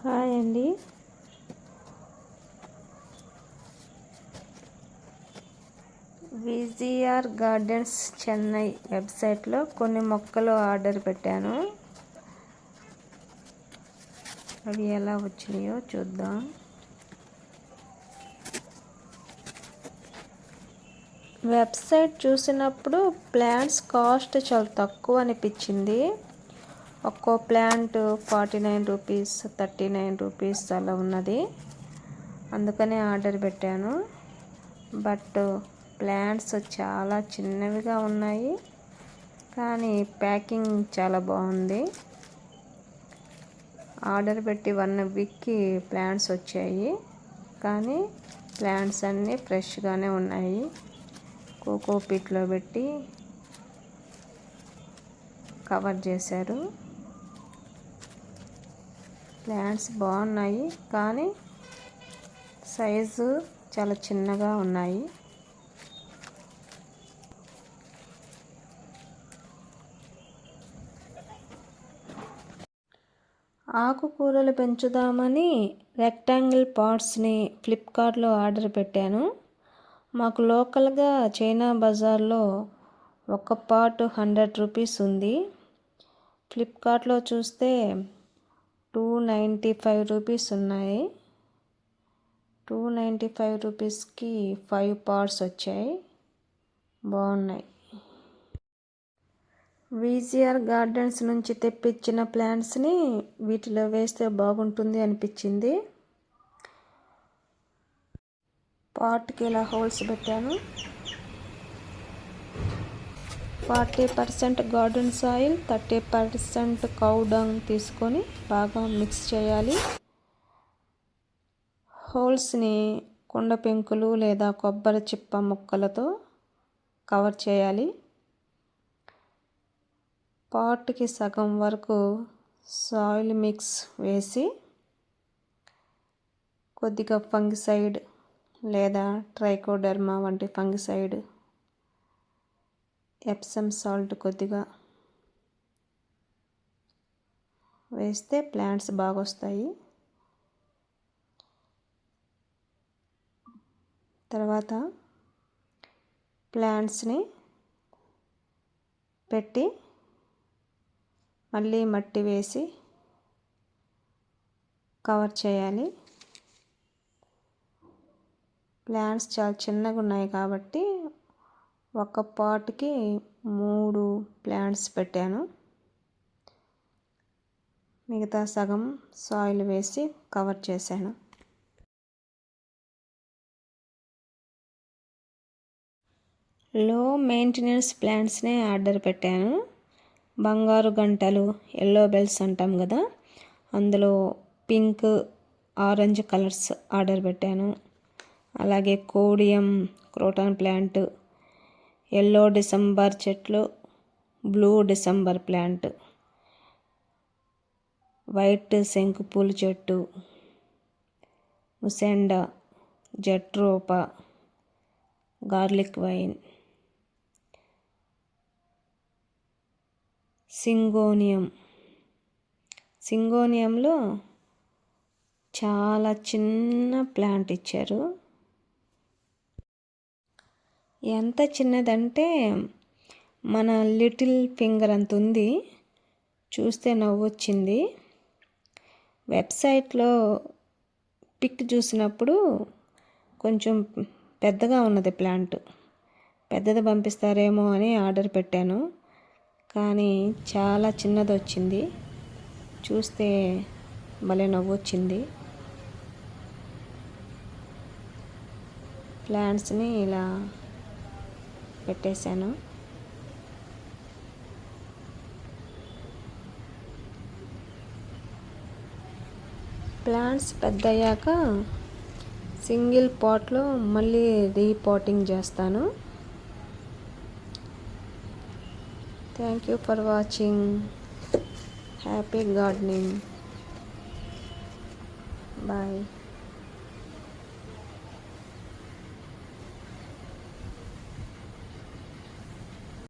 Hi అండి. VGR gardens Chennai వెబ్సైట్లో కొన్ని మొక్కలు ఆర్డర్ పెట్టాను. అవి ఎలా వచ్చినాయో చూద్దాం. వెబ్సైట్ చూసినప్పుడు ప్లాంట్స్ కాస్ట్ చాలా తక్కువ అనిపించింది. ఒక్కో ప్లాంట్ 49 రూపీస్, 39 రూపీస్ అలా ఉన్నది. అందుకనే ఆర్డర్ పెట్టాను. బట్ ప్లాంట్స్ చాలా చిన్నవిగా ఉన్నాయి, కానీ ప్యాకింగ్ చాలా బాగుంది. ఆర్డర్ పెట్టి 1 వీక్కి ప్లాంట్స్ వచ్చాయి, కానీ ప్లాంట్స్ అన్నీ ఫ్రెష్గానే ఉన్నాయి. కోకో పీట్లో పెట్టి కవర్ చేశారు. ప్లాంట్స్ బాగున్నాయి, కానీ సైజు చాలా చిన్నగా ఉన్నాయి. ఆకుకూరలు పెంచుదామని రెక్టాంగిల్ పాట్స్ని ఫ్లిప్కార్ట్లో ఆర్డర్ పెట్టాను. మాకు లోకల్గా చైనా బజార్లో ఒక పాట్ 100 రూపీస్ ఉంది. ఫ్లిప్కార్ట్లో చూస్తే 295 రూపీస్ ఉన్నాయి. 295 రూపీస్కి 5 పాట్స్ వచ్చాయి, బాగున్నాయి. విజిఆర్ గార్డెన్స్ నుంచి తెప్పించిన ప్లాంట్స్ని వీటిలో వేస్తే బాగుంటుంది అనిపించింది. పాట్కి ఇలా హోల్స్ పెట్టాను. 40% గార్డెన్ సాయిల్, 30% కౌ డంగ్ తీసుకొని బాగా మిక్స్ చేయాలి. హోల్స్ని కుండ పెంకులు లేదా కొబ్బరి చిప్ప ముక్కలతో కవర్ చేయాలి. పాట్కి సగం వరకు సాయిల్ మిక్స్ వేసి కొద్దిగా ఫంగిసైడ్ లేదా ట్రైకోడర్మా వంటి ఫంగిసైడ్, ఎప్సమ్ సాల్ట్ కొద్దిగా వేస్తే ప్లాంట్స్ బాగా వస్తాయి. తర్వాత ప్లాంట్స్ని పెట్టి మళ్ళీ మట్టి వేసి కవర్ చేయాలి. ప్లాంట్స్ చాలా చిన్నగా ఉన్నాయి కాబట్టి ఒక పాట్కి 3 ప్లాంట్స్ పెట్టాను. మిగతా సగం సాయిల్ వేసి కవర్ చేశాను. లో మెయింటెనెన్స్ ప్లాంట్స్నే ఆర్డర్ పెట్టాను. బంగారు గంటలు, ఎల్లో బెల్స్ అంటాం కదా, అందులో పింక్, ఆరెంజ్ కలర్స్ ఆర్డర్ పెట్టాను. అలాగే కోడియం క్రోటాన్ ప్లాంట్, ఎల్లో డిసెంబర్ చెట్లు, బ్లూ డిసెంబర్ ప్లాంట్, వైట్ శంకుపూల చెట్టు, ముసెండా, జట్రోపా, గార్లిక్ వైన్, సింగోనియంలో చాలా చిన్న ప్లాంట్ ఇచ్చారు. ఎంత చిన్నదంటే మన లిటిల్ ఫింగర్ అంత ఉంది. చూస్తే నవ్వొచ్చింది. వెబ్సైట్లో పిక్ చూసినప్పుడు కొంచెం పెద్దగా ఉన్నది ప్లాంట్. పెద్దది పంపిస్తారేమో అని ఆర్డర్ పెట్టాను, కానీ చాలా చిన్నది వచ్చింది. చూస్తే భలే నవ్వొచ్చింది. ప్లాంట్స్ని ఇలా పెట్టేశాను. ప్లాంట్స్ పెద్దయ్యాక సింగిల్ పాట్లో మళ్ళీ రీపాటింగ్ చేస్తాను. Thank you for watching. Happy gardening. Bye.